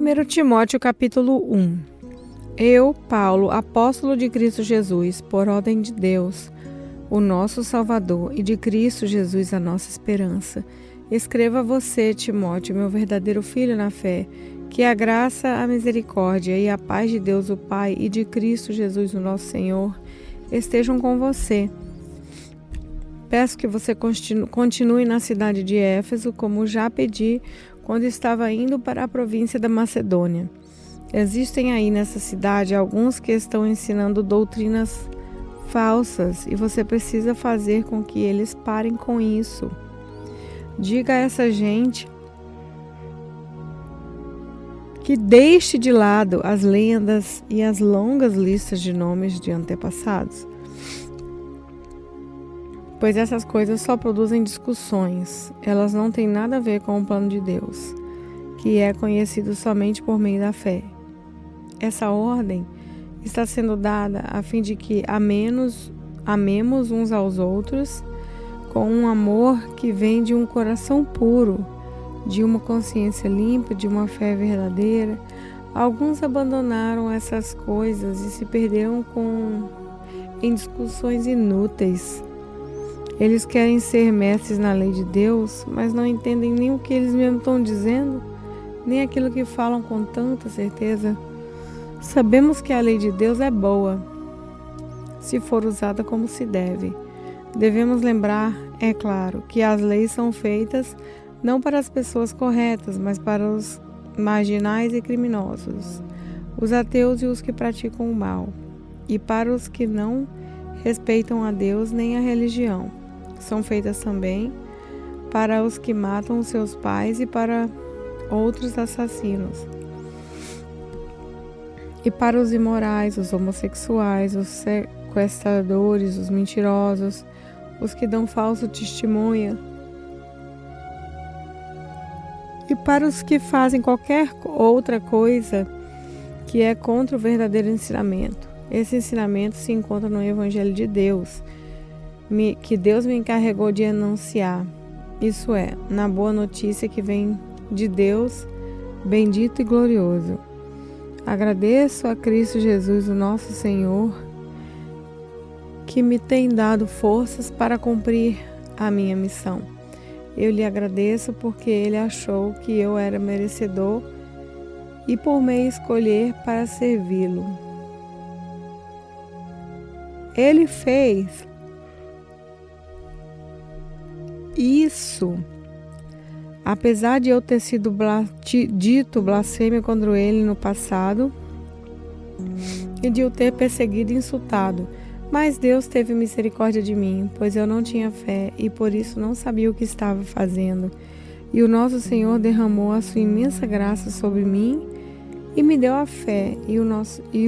1 Timóteo capítulo 1. Eu, Paulo, apóstolo de Cristo Jesus, por ordem de Deus, o nosso Salvador, e de Cristo Jesus, a nossa esperança, escrevo a você, Timóteo, meu verdadeiro filho na fé, que a graça, a misericórdia e a paz de Deus o Pai e de Cristo Jesus, o nosso Senhor, estejam com você. Peço que você continue na cidade de Éfeso, como já pedi quando estava indo para a província da Macedônia. Existem aí nessa cidade alguns que estão ensinando doutrinas falsas e você precisa fazer com que eles parem com isso. Diga a essa gente que deixe de lado as lendas e as longas listas de nomes de antepassados, pois essas coisas só produzem discussões. Elas não têm nada a ver com o plano de Deus, que é conhecido somente por meio da fé. Essa ordem está sendo dada a fim de que amemos uns aos outros com um amor que vem de um coração puro, de uma consciência limpa, de uma fé verdadeira. Alguns abandonaram essas coisas e se perderam em discussões inúteis. Eles querem ser mestres na lei de Deus, mas não entendem nem o que eles mesmos estão dizendo, nem aquilo que falam com tanta certeza. Sabemos que a lei de Deus é boa, se for usada como se deve. Devemos lembrar, é claro, que as leis são feitas não para as pessoas corretas, mas para os marginais e criminosos, os ateus e os que praticam o mal, e para os que não respeitam a Deus nem a religião. São feitas também para os que matam os seus pais e para outros assassinos, e para os imorais, os homossexuais, os sequestradores, os mentirosos, os que dão falso testemunho, e para os que fazem qualquer outra coisa que é contra o verdadeiro ensinamento. Esse ensinamento se encontra no Evangelho de Deus, que Deus me encarregou de anunciar. Isso é, na boa notícia que vem de Deus, bendito e glorioso. Agradeço a Cristo Jesus, o nosso Senhor, que me tem dado forças para cumprir a minha missão. Eu lhe agradeço porque Ele achou que eu era merecedor e por me escolher para servi-lo. Ele fez isso, apesar de eu ter sido dito blasfêmia contra ele no passado e de o ter perseguido e insultado. Mas Deus teve misericórdia de mim, pois eu não tinha fé e por isso não sabia o que estava fazendo. E o nosso Senhor derramou a sua imensa graça sobre mim e me deu a fé e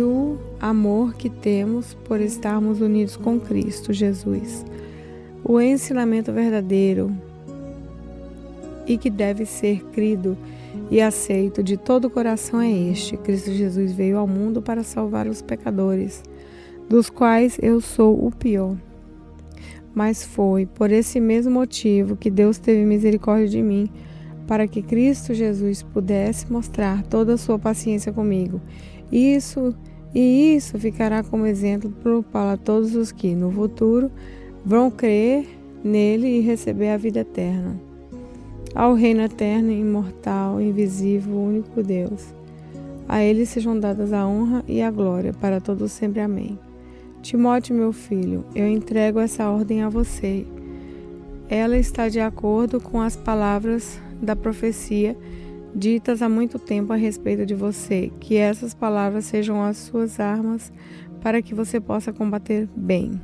o amor que temos por estarmos unidos com Cristo Jesus. O ensinamento verdadeiro e que deve ser crido e aceito de todo o coração é este: Cristo Jesus veio ao mundo para salvar os pecadores, dos quais eu sou o pior. Mas foi por esse mesmo motivo que Deus teve misericórdia de mim, para que Cristo Jesus pudesse mostrar toda a sua paciência comigo. Isso ficará como exemplo para todos os que, no futuro, vão crer nele e receber a vida eterna. Ao reino eterno, imortal, invisível, único Deus. A ele sejam dadas a honra e a glória para todos sempre. Amém. Timóteo, meu filho, eu entrego essa ordem a você. Ela está de acordo com as palavras da profecia ditas há muito tempo a respeito de você. Que essas palavras sejam as suas armas para que você possa combater bem.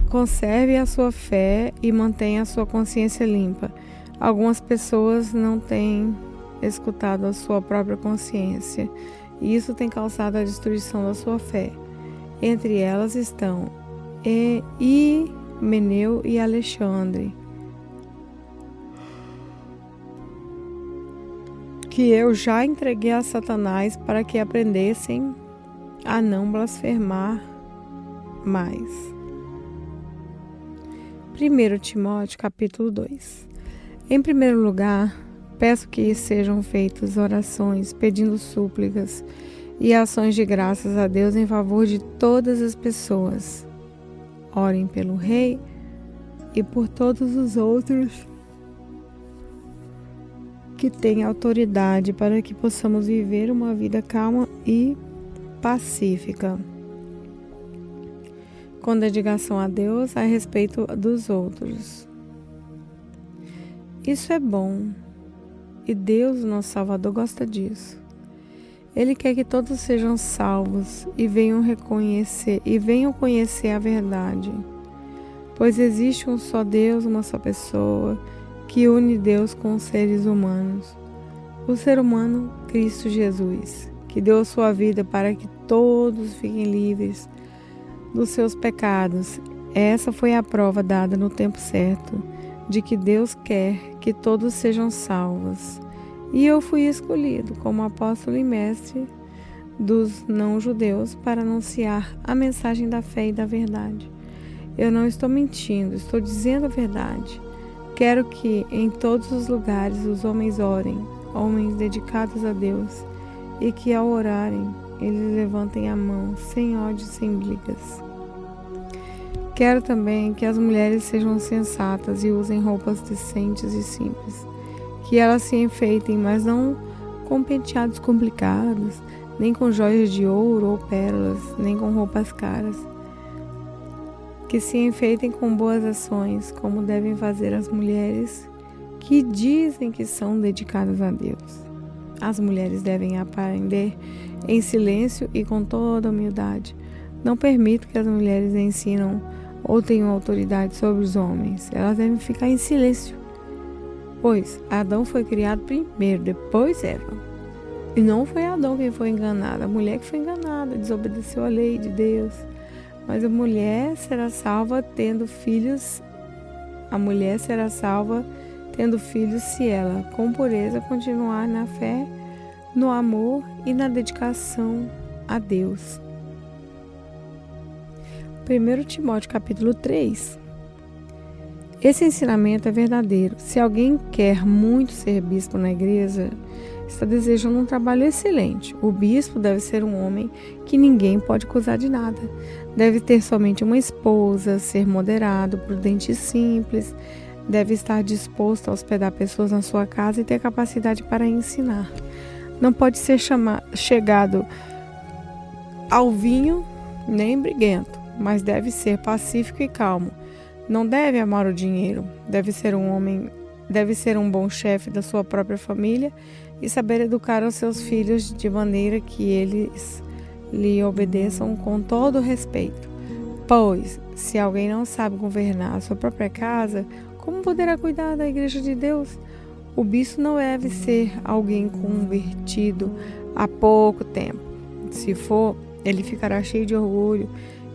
Conserve a sua fé e mantenha a sua consciência limpa. Algumas pessoas não têm escutado a sua própria consciência e isso tem causado a destruição da sua fé. Entre elas estão Himeneu e Alexandre, que eu já entreguei a Satanás para que aprendessem a não blasfemar mais. 1 Timóteo capítulo 2. Em primeiro lugar, peço que sejam feitas orações, pedindo súplicas e ações de graças a Deus em favor de todas as pessoas. Orem pelo rei e por todos os outros que têm autoridade para que possamos viver uma vida calma e pacífica, com dedicação a Deus a respeito dos outros. Isso é bom e Deus, nosso Salvador, gosta disso. Ele quer que todos sejam salvos e venham conhecer a verdade, pois existe um só Deus, uma só pessoa, que une Deus com os seres humanos. O ser humano, Cristo Jesus, que deu a sua vida para que todos fiquem livres dos seus pecados. Essa foi a prova dada no tempo certo, de que Deus quer que todos sejam salvos. E eu fui escolhido como apóstolo e mestre dos não-judeus para anunciar a mensagem da fé e da verdade. Eu não estou mentindo, estou dizendo a verdade. Quero que em todos os lugares os homens orem, homens dedicados a Deus, e que ao orarem, eles levantem a mão, sem ódio, sem brigas. Quero também que as mulheres sejam sensatas e usem roupas decentes e simples. Que elas se enfeitem, mas não com penteados complicados, nem com joias de ouro ou pérolas, nem com roupas caras. Que se enfeitem com boas ações, como devem fazer as mulheres que dizem que são dedicadas a Deus. As mulheres devem aprender em silêncio e com toda humildade. Não permito que as mulheres ensinam ou tenham autoridade sobre os homens. Elas devem ficar em silêncio. Pois Adão foi criado primeiro, depois Eva. E não foi Adão quem foi enganado, a mulher que foi enganada, desobedeceu a lei de Deus. Mas a mulher será salva tendo filhos. A mulher será salva tendo filhos se ela, com pureza, continuar na fé, no amor e na dedicação a Deus. 1 Timóteo capítulo 3. Esse ensinamento é verdadeiro. Se alguém quer muito ser bispo na igreja, está desejando um trabalho excelente. O bispo deve ser um homem que ninguém pode acusar de nada. Deve ter somente uma esposa, ser moderado, prudente e simples. Deve estar disposto a hospedar pessoas na sua casa e ter capacidade para ensinar. Não pode ser chegado ao vinho nem briguento, mas deve ser pacífico e calmo. Não deve amar o dinheiro, deve ser um bom chefe da sua própria família e saber educar os seus filhos de maneira que eles lhe obedeçam com todo respeito. Pois, se alguém não sabe governar a sua própria casa, como poderá cuidar da igreja de Deus? O bispo não deve ser alguém convertido há pouco tempo. Se for, ele ficará cheio de orgulho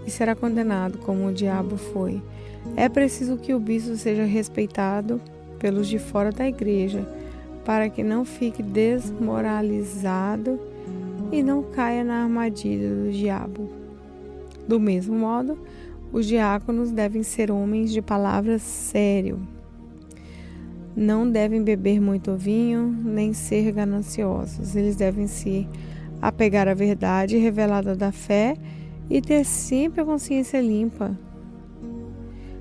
e será condenado como o diabo foi. É preciso que o bispo seja respeitado pelos de fora da igreja, para que não fique desmoralizado e não caia na armadilha do diabo. Do mesmo modo, os diáconos devem ser homens de palavra sério. Não devem beber muito vinho, nem ser gananciosos. Eles devem se apegar à verdade revelada da fé e ter sempre a consciência limpa.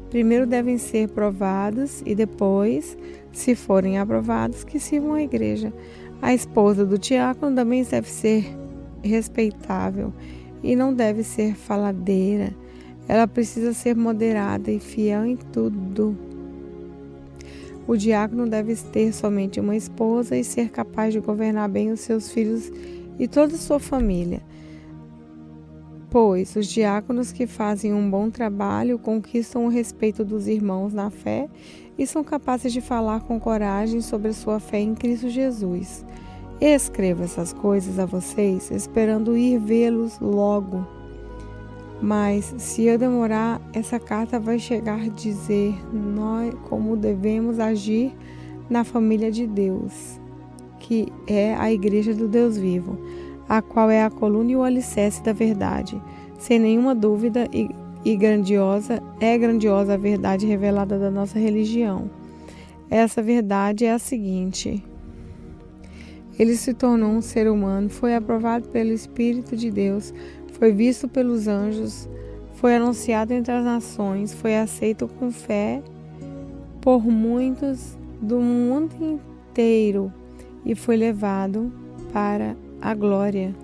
Primeiro devem ser provados e depois, se forem aprovados, que sirvam a igreja. A esposa do diácono também deve ser respeitável e não deve ser faladeira. Ela precisa ser moderada e fiel em tudo. O diácono deve ter somente uma esposa e ser capaz de governar bem os seus filhos e toda a sua família. Pois os diáconos que fazem um bom trabalho conquistam o respeito dos irmãos na fé e são capazes de falar com coragem sobre a sua fé em Cristo Jesus. Escrevo essas coisas a vocês, esperando ir vê-los logo. Mas, se eu demorar, essa carta vai chegar a dizer nós como devemos agir na família de Deus, que é a igreja do Deus vivo, a qual é a coluna e o alicerce da verdade. Sem nenhuma dúvida é grandiosa a verdade revelada da nossa religião. Essa verdade é a seguinte: Ele se tornou um ser humano, foi aprovado pelo Espírito de Deus, foi visto pelos anjos, foi anunciado entre as nações, foi aceito com fé por muitos do mundo inteiro e foi levado para a glória.